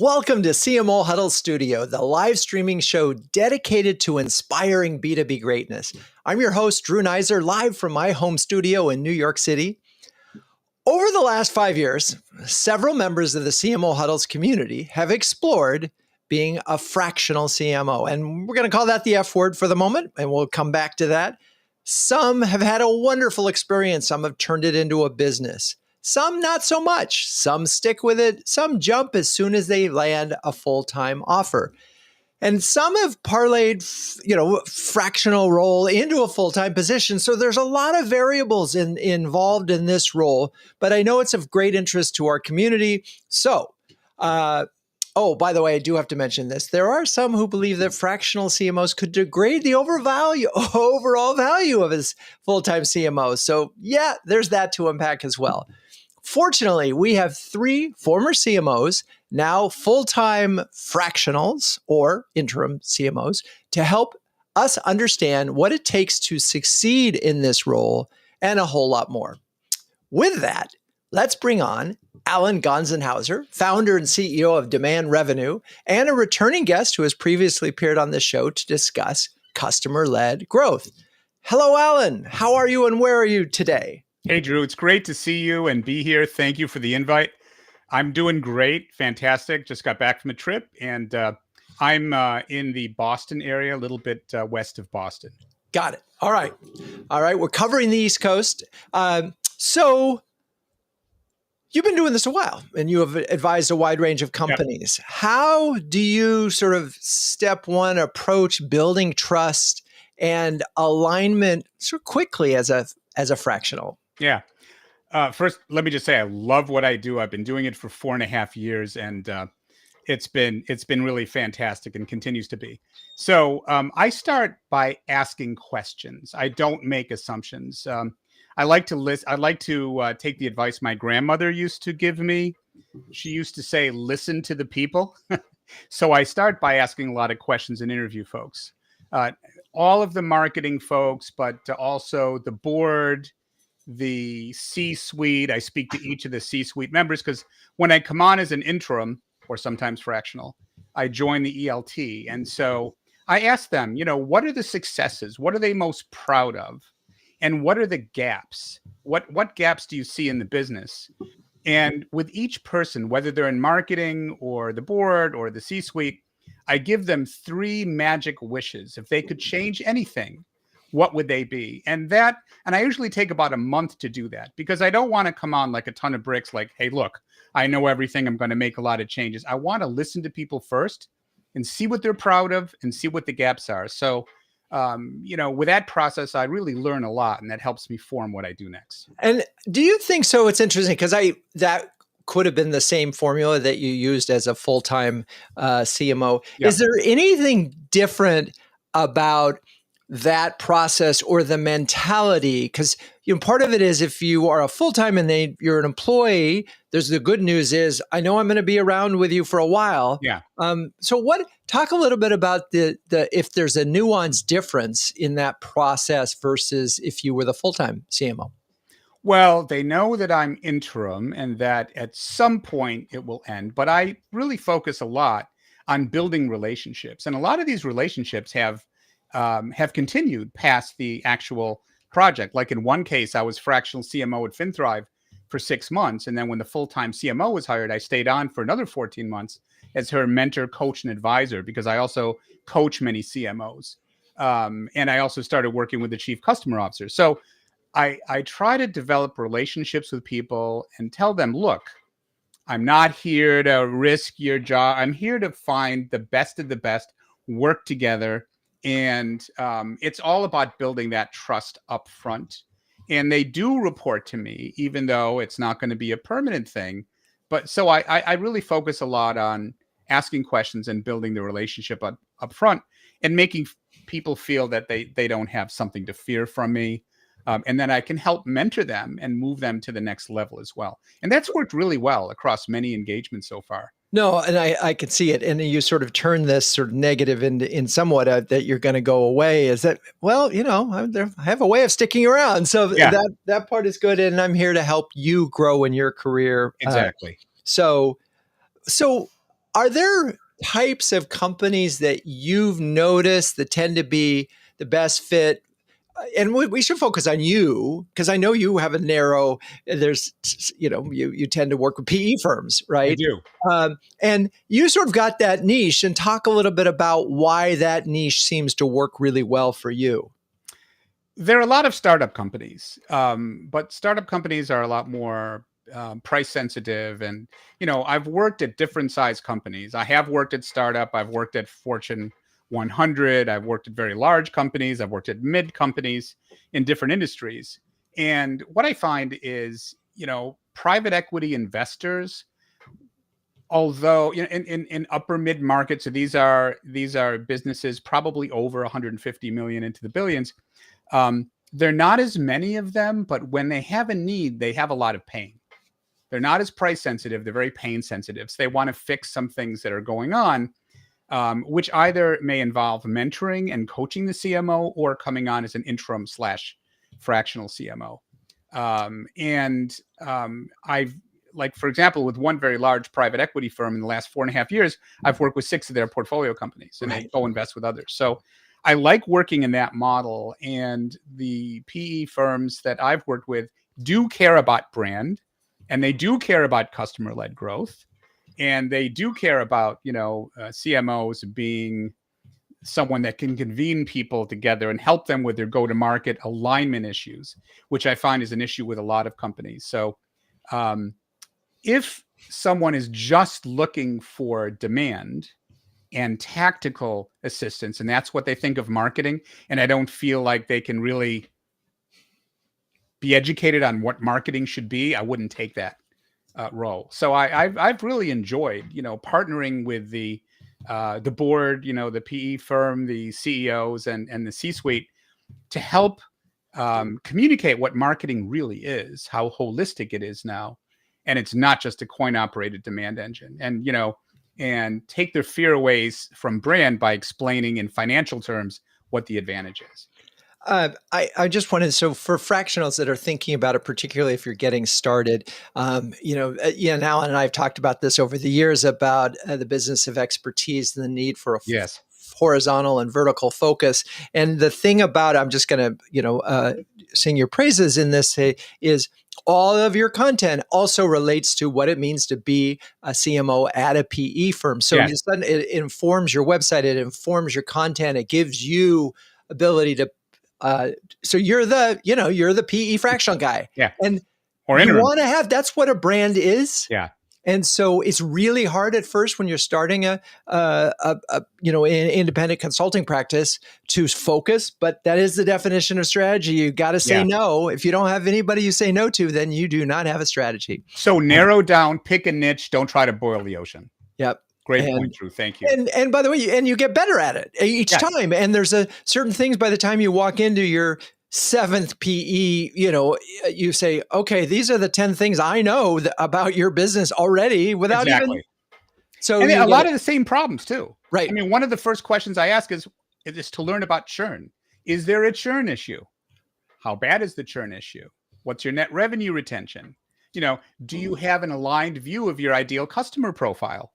Welcome to CMO Huddle Studio, the live streaming show dedicated to inspiring B2B greatness. I'm your host, Drew Neiser, live from my home studio in New York City. Over the last 5 years, several members of the CMO Huddles community have explored being a fractional CMO, and we're going to call that the F word for the moment, and we'll come back to that. Some have had a wonderful experience. Some have turned it into a business. Some not so much. Some stick with it. Some jump as soon as they land a full-time offer. And some have parlayed, fractional role into a full-time position. So there's a lot of variables involved in this role, but I know it's of great interest to our community. So, by the way, I do have to mention this. There are some who believe that fractional CMOs could degrade the overall value of his full-time CMOs. So yeah, there's that to unpack as well. Fortunately, we have 3 former CMOs, now full-time fractionals or interim CMOs, to help us understand what it takes to succeed in this role and a whole lot more. With that, let's bring on Alan Gonsenhauser, founder and CEO of Demand Revenue, and a returning guest who has previously appeared on the show to discuss customer-led growth. Hello, Alan. How are you and where are you today? Hey, Drew, it's great to see you and be here. Thank you for the invite. I'm doing great. Fantastic. Just got back from a trip, and I'm in the Boston area, a little bit west of Boston. Got it. All right. We're covering the East Coast. So you've been doing this a while, and you have advised a wide range of companies. Yep. How do you sort of step one approach building trust and alignment so quickly as a fractional? Yeah. First, let me just say I love what I do. I've been doing it for 4.5 years, and it's been really fantastic and continues to be. So I start by asking questions. I don't make assumptions. I like to listen. I like to take the advice my grandmother used to give me. She used to say, "Listen to the people." So I start by asking a lot of questions and interview folks, all of the marketing folks, but also the board, the C-suite. I speak to each of the C-suite members because when I come on as an interim or sometimes fractional, I join the ELT. And so I ask them, what are the successes? What are they most proud of? And what are the gaps? What gaps do you see in the business? And with each person, whether they're in marketing or the board or the C-suite, I give them 3 magic wishes. If they could change anything, what would they be? And I usually take about a month to do that because I don't want to come on like a ton of bricks, like, hey, look, I know everything. I'm going to make a lot of changes. I want to listen to people first and see what they're proud of and see what the gaps are. So, with that process, I really learn a lot, and that helps me form what I do next. And do you think so? It's interesting because that could have been the same formula that you used as a full-time CMO. Yeah. Is there anything different about that process or the mentality? Because part of it is if you are a full-time and you're an employee, there's the good news is I know I'm going to be around with you for a while. Yeah. So talk a little bit about the if there's a nuanced difference in that process versus if you were the full-time CMO. Well, they know that I'm interim and that at some point it will end, but I really focus a lot on building relationships. And a lot of these relationships have continued past the actual project. Like in one case, I was fractional CMO at FinThrive for 6 months. And then when the full-time CMO was hired, I stayed on for another 14 months as her mentor, coach, and advisor, because I also coach many CMOs. And I also started working with the chief customer officer. So I try to develop relationships with people and tell them, look, I'm not here to risk your job. I'm here to find the best of the best, work together. And it's all about building that trust up front. And they do report to me, even though it's not going to be a permanent thing. But so I really focus a lot on asking questions and building the relationship up front and making people feel that they don't have something to fear from me. And then I can help mentor them and move them to the next level as well. And that's worked really well across many engagements so far. No, and I can see it. And you sort of turn this sort of negative in somewhat that you're going to go away. Is that, well, I have a way of sticking around. So yeah. that part is good. And I'm here to help you grow in your career. Exactly. So Are there types of companies that you've noticed that tend to be the best fit? And we should focus on you because I know you have a narrow. There's, you tend to work with PE firms, I right? do. And you sort of got that niche. And talk a little bit about why that niche seems to work really well for you. There are a lot of startup companies, but startup companies are a lot more price sensitive. And, I've worked at different size companies. I have worked at startup. I've worked at Fortune 100. I've worked at very large companies. I've worked at mid companies in different industries. And what I find is, private equity investors, although in upper mid market, so these are businesses probably over 150 million into the billions. They're not as many of them, but when they have a need, they have a lot of pain. They're not as price sensitive. They're very pain sensitive. So they want to fix some things that are going on, which either may involve mentoring and coaching the CMO or coming on as an interim / fractional CMO. I've, like, for example, with one very large private equity firm in the last 4.5 years, I've worked with 6 of their portfolio companies, and they co-invest with others. So I like working in that model. And the PE firms that I've worked with do care about brand, and they do care about customer-led growth, and they do care about, CMOs being someone that can convene people together and help them with their go-to-market alignment issues, which I find is an issue with a lot of companies. So if someone is just looking for demand and tactical assistance, and that's what they think of marketing, and I don't feel like they can really be educated on what marketing should be, I wouldn't take that role. So I've really enjoyed, partnering with the board, the PE firm, the CEOs, and the C-suite to help communicate what marketing really is, how holistic it is now, and it's not just a coin-operated demand engine. And take their fear away from brand by explaining in financial terms what the advantage is. I just wanted, so for fractionals that are thinking about it, particularly if you're getting started, Alan and I have talked about this over the years about the business of expertise and the need for a Yes. horizontal and vertical focus. And the thing about, I'm just going to, sing your praises in this, is all of your content also relates to what it means to be a CMO at a PE firm. So Yes. it informs your website, it informs your content, it gives you ability to so you're the PE fractional guy. Yeah. And Or you interim. want to have, that's what a brand is. Yeah. And so it's really hard at first when you're starting an independent consulting practice to focus, but that is the definition of strategy. You got to say no. If you don't have anybody you say no to, then you do not have a strategy. So narrow down, pick a niche. Don't try to boil the ocean. Yep. Great point, Drew. Thank you. And by the way, you get better at it each time. And there's certain things by the time you walk into your 7th PE, you say, okay, these are the 10 things I know about your business already without even. So and a lot of the same problems too. Right. I mean, one of the first questions I ask is to learn about churn. Is there a churn issue? How bad is the churn issue? What's your net revenue retention? Do you have an aligned view of your ideal customer profile?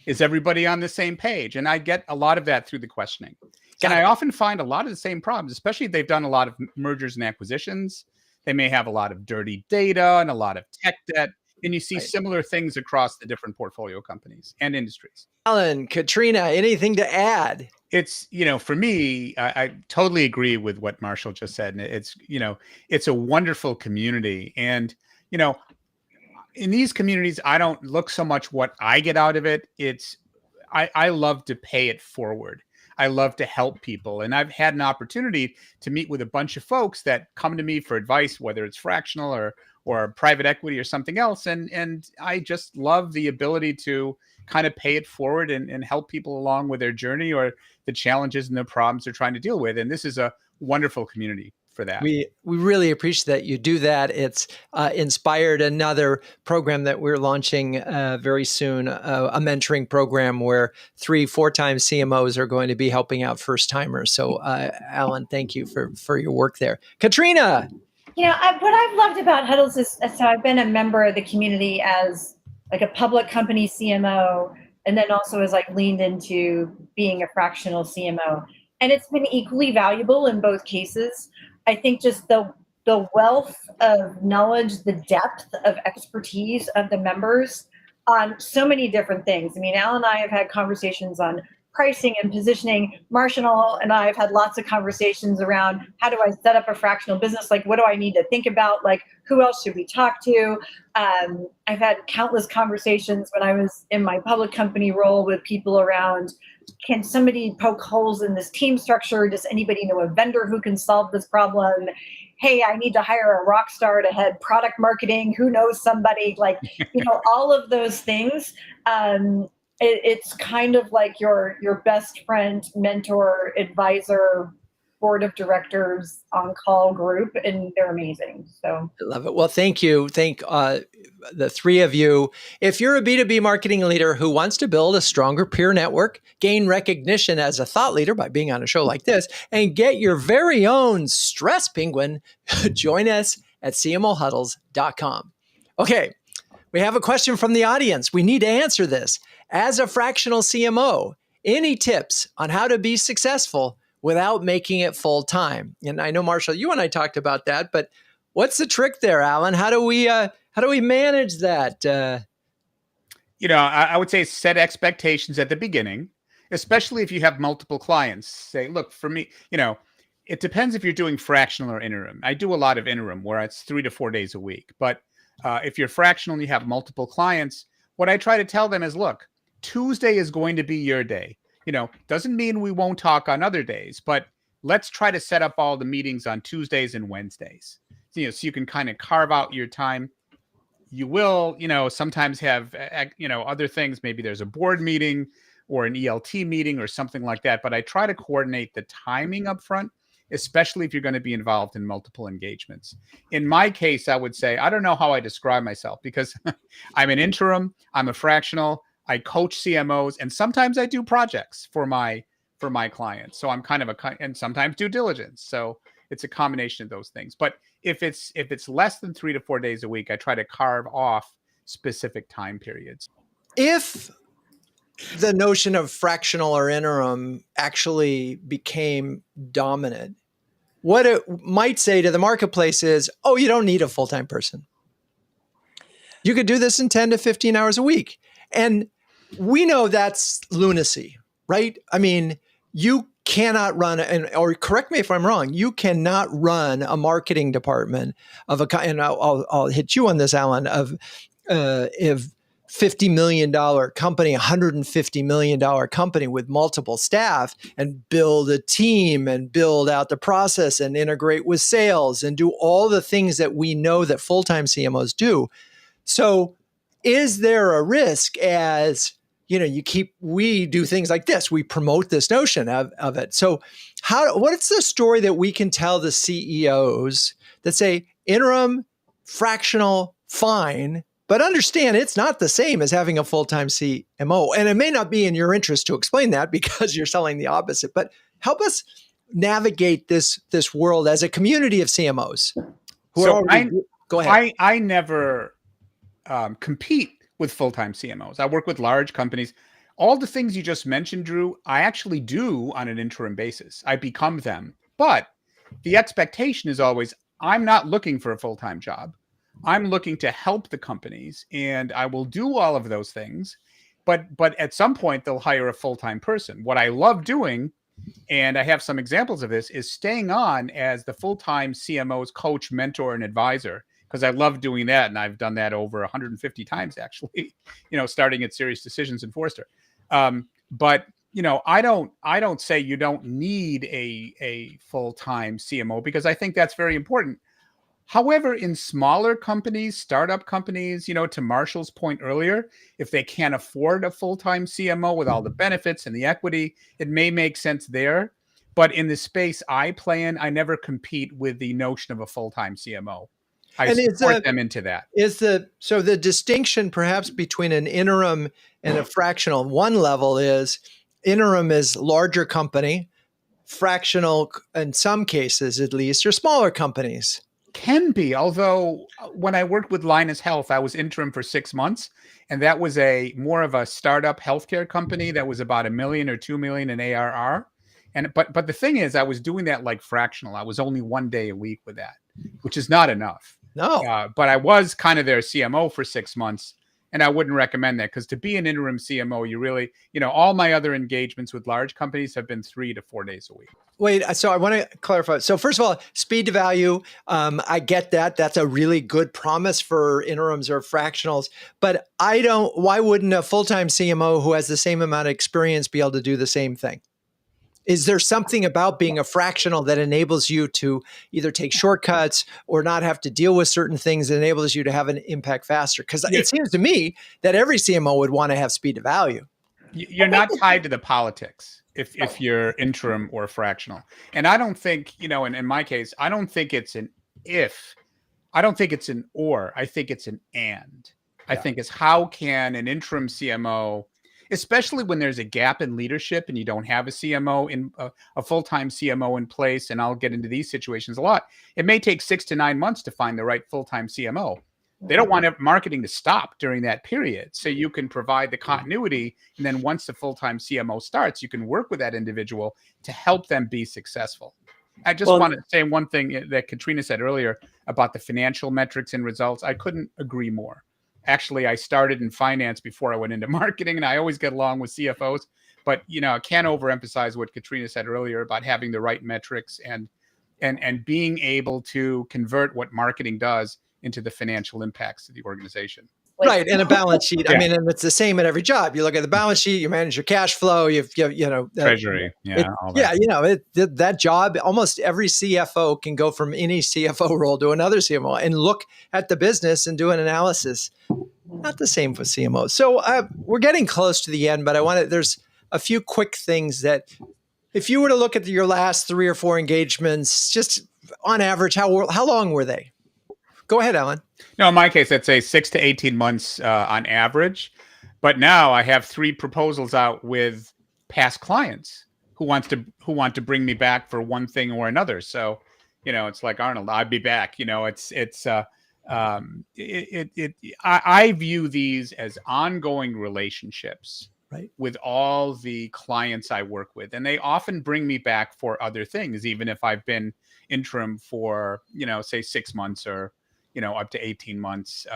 Is everybody on the same page? And I get a lot of that through the questioning. And I often find a lot of the same problems, especially if they've done a lot of mergers and acquisitions. They may have a lot of dirty data and a lot of tech debt. And you see similar things across the different portfolio companies and industries. Alan, Katrina, anything to add? It's, for me, I totally agree with what Marshall just said. And it's a wonderful community. And, in these communities, I don't look so much what I get out of it. I love to pay it forward. I love to help people. And I've had an opportunity to meet with a bunch of folks that come to me for advice, whether it's fractional or private equity or something else. And I just love the ability to kind of pay it forward and help people along with their journey or the challenges and the problems they're trying to deal with. And this is a wonderful community for that. We really appreciate that you do that. It's inspired another program that we're launching very soon, a mentoring program where 3-4 times CMOs are going to be helping out first timers. So, Alan, thank you for your work there. Katrina. What I've loved about Huddles is, so I've been a member of the community as like a public company CMO, and then also has like leaned into being a fractional CMO. And it's been equally valuable in both cases. I think just the wealth of knowledge, the depth of expertise of the members on so many different things. I mean, Al and I have had conversations on pricing and positioning. Marshall and I have had lots of conversations around how do I set up a fractional business? Like, what do I need to think about? Like, who else should we talk to? I've had countless conversations when I was in my public company role with people around, can somebody poke holes in this team structure? Does anybody know a vendor who can solve this problem? Hey, I need to hire a rock star to head product marketing. Who knows somebody? Like, all of those things. It's kind of like your best friend, mentor, advisor, board of directors on call group, and they're amazing. So I love it. Well, thank you. Thank the three of you. If you're a B2B marketing leader who wants to build a stronger peer network, gain recognition as a thought leader by being on a show like this, and get your very own stress penguin, join us at cmohuddles.com. Okay, we have a question from the audience. We need to answer this. As a fractional CMO, any tips on how to be successful without making it full time? And I know, Marshall, you and I talked about that, but what's the trick there, Alan? How do we manage that? I would say set expectations at the beginning, especially if you have multiple clients. Say, look, for me, it depends if you're doing fractional or interim. I do a lot of interim where it's 3 to 4 days a week. But if you're fractional and you have multiple clients, what I try to tell them is, look, Tuesday is going to be your day. Doesn't mean we won't talk on other days, but let's try to set up all the meetings on Tuesdays and Wednesdays. So you can kind of carve out your time. You will, sometimes have, other things. Maybe there's a board meeting or an ELT meeting or something like that. But I try to coordinate the timing up front, especially if you're going to be involved in multiple engagements. In my case, I would say, I don't know how I describe myself because I'm an interim, I'm a fractional, I coach CMOs, and sometimes I do projects for my clients. So I'm kind of and sometimes due diligence. So it's a combination of those things. But if it's less than 3 to 4 days a week, I try to carve off specific time periods. If the notion of fractional or interim actually became dominant, what it might say to the marketplace is, oh, you don't need a full-time person. You could do this in 10 to 15 hours a week. And we know that's lunacy, right? I mean, you cannot run, or correct me if I'm wrong, you cannot run a marketing department of and I'll hit you on this, Alan, of if $50 million company, $150 million company with multiple staff, and build a team and build out the process and integrate with sales and do all the things that we know that full-time CMOs do. So is there a risk as, we do things like this, we promote this notion of it. So what's the story that we can tell the CEOs that say interim, fractional, fine, but understand it's not the same as having a full-time CMO. And it may not be in your interest to explain that because you're selling the opposite, but help us navigate this world as a community of CMOs. Go ahead. I never compete with full-time CMOs. I work with large companies. All the things you just mentioned, Drew, I actually do on an interim basis. I become them. But the expectation is always, I'm not looking for a full-time job. I'm looking to help the companies, and I will do all of those things. But at some point, they'll hire a full-time person. What I love doing, and I have some examples of this, is staying on as the full-time CMO's coach, mentor, and advisor, because I love doing that. And I've done that over 150 times, actually, starting at Serious Decisions and Forrester. But I don't say you don't need a full-time CMO, because I think that's very important. However, in smaller companies, startup companies, to Marshall's point earlier, if they can't afford a full-time CMO with all the benefits and the equity, it may make sense there. But in the space I play in, I never compete with the notion of a full-time CMO. I support them into that. So the distinction perhaps between an interim and a fractional, one level is interim is larger company, fractional in some cases at least, or smaller companies. can be, although when I worked with Linus Health, I was interim for 6 months, and that was a more of a startup healthcare company that was about 1 million or 2 million in ARR. And but the thing is, I was doing that like fractional. I was only 1 day a week with that, which is not enough. No. But I was kind of their CMO for 6 months, and I wouldn't recommend that, because to be an interim CMO, you really, all my other engagements with large companies have been 3 to 4 days a week. Wait, so I want to clarify. So first of all, speed to value. I get that. That's a really good promise for interims or fractionals. But why wouldn't a full-time CMO who has the same amount of experience be able to do the same thing? Is there something about being a fractional that enables you to either take shortcuts or not have to deal with certain things that enables you to have an impact faster? Because it seems to me that every CMO would want to have speed to value. You're not tied to the politics if you're interim or fractional. And I don't think, in my case, I don't think it's an if. I don't think it's an or. I think it's an and. I think it's how can an interim CMO, especially when there's a gap in leadership and you don't have a CMO in a full-time CMO in place. And I'll get into these situations a lot. It may take 6 to 9 months to find the right full-time CMO. They don't want marketing to stop during that period. So you can provide the continuity. And then once the full-time CMO starts, you can work with that individual to help them be successful. I just want to say one thing that Katrina said earlier about the financial metrics and results. I couldn't agree more. Actually, I started in finance before I went into marketing, and I always get along with CFOs. But, I can't overemphasize what Katrina said earlier about having the right metrics and being able to convert what marketing does into the financial impacts of the organization. Right. And a balance sheet. I mean, and it's the same at every job. You look at the balance sheet, you manage your cash flow, treasury. All that. That job, almost every CFO can go from any CFO role to another CMO and look at the business and do an analysis. Not the same for CMOs. So we're getting close to the end, but there's a few quick things that if you were to look at your last 3 or 4 engagements, just on average, how long were they? Go ahead, Alan. No, in my case, I'd say 6 to 18 months on average. But now I have 3 proposals out with past clients who want to bring me back for one thing or another. So, it's like, Arnold, I'd be back. I view these as ongoing relationships, right, with all the clients I work with, and they often bring me back for other things, even if I've been interim for say 6 months or up to 18 months.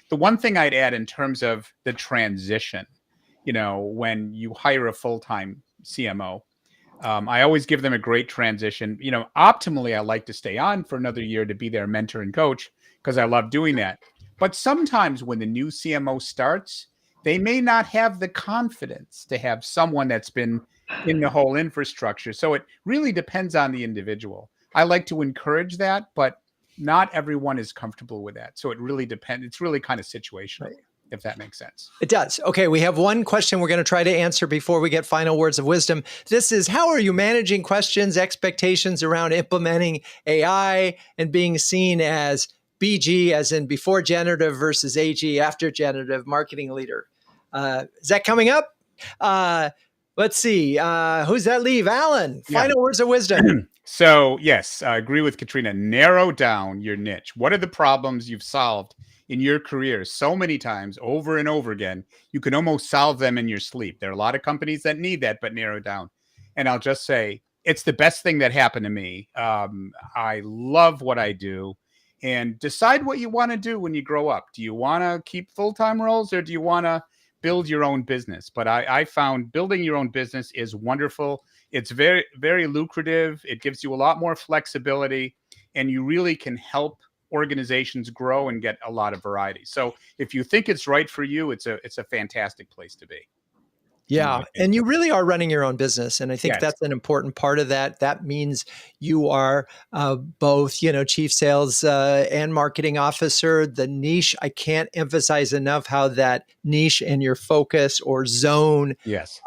The one thing I'd add in terms of the transition, when you hire a full-time CMO, I always give them a great transition. Optimally, I like to stay on for another year to be their mentor and coach because I love doing that. But sometimes when the new CMO starts, they may not have the confidence to have someone that's been in the whole infrastructure. So it really depends on the individual. I like to encourage that, but not everyone is comfortable with that. So it really depends. It's really kind of situational, right, if that makes sense. It does. Okay, we have one question we're going to try to answer before we get final words of wisdom. This is, how are you managing questions, expectations around implementing AI and being seen as BG, as in before generative, versus AG, after generative marketing leader? Is that coming up? Let's see. Who's that leave? Alan, final words of wisdom. So yes, I agree with Katrina. Narrow down your niche. What are the problems you've solved in your career so many times over and over again? You can almost solve them in your sleep. There are a lot of companies that need that, but narrow down. And I'll just say, it's the best thing that happened to me. I love what I do. And decide what you want to do when you grow up. Do you want to keep full-time roles, or do you want to build your own business? But I found building your own business is wonderful. It's very, very lucrative. It gives you a lot more flexibility, and you really can help organizations grow and get a lot of variety. So if you think it's right for you, it's a fantastic place to be. Yeah. And you really are running your own business. And I think that's an important part of that. That means you are both, chief sales and marketing officer. The niche, I can't emphasize enough how that niche and your focus or zone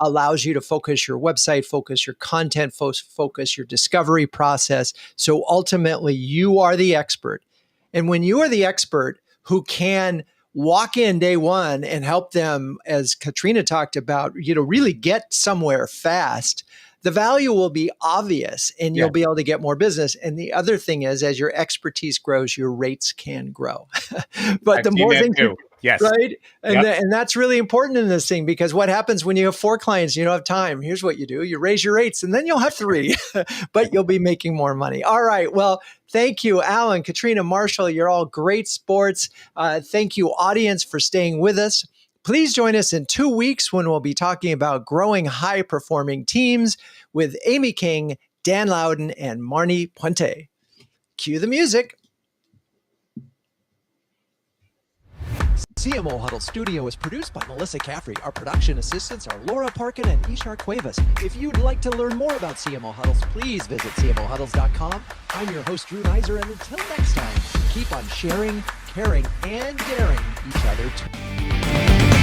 allows you to focus your website, focus your content, focus your discovery process. So ultimately, you are the expert. And when you are the expert who can walk in day one and help them, as Katrina talked about, really get somewhere fast, the value will be obvious and you'll be able to get more business. And the other thing is, as your expertise grows, your rates can grow. But I've the seen more that things, too. Yes. right? And, and that's really important in this thing, because what happens when you have 4 clients, you don't have time. Here's what you do. You raise your rates and then you'll have 3, but you'll be making more money. All right. Well, thank you, Alan, Katrina, Marshall. You're all great sports. Thank you, audience, for staying with us. Please join us in 2 weeks when we'll be talking about growing high-performing teams with Amy King, Dan Loudon, and Marnie Puente. Cue the music. CMO Huddle Studio is produced by Melissa Caffrey. Our production assistants are Laura Parkin and Ishar Cuevas. If you'd like to learn more about CMO Huddles, please visit cmohuddles.com. I'm your host, Drew Neiser, and until next time, keep on sharing, caring, and daring each other too.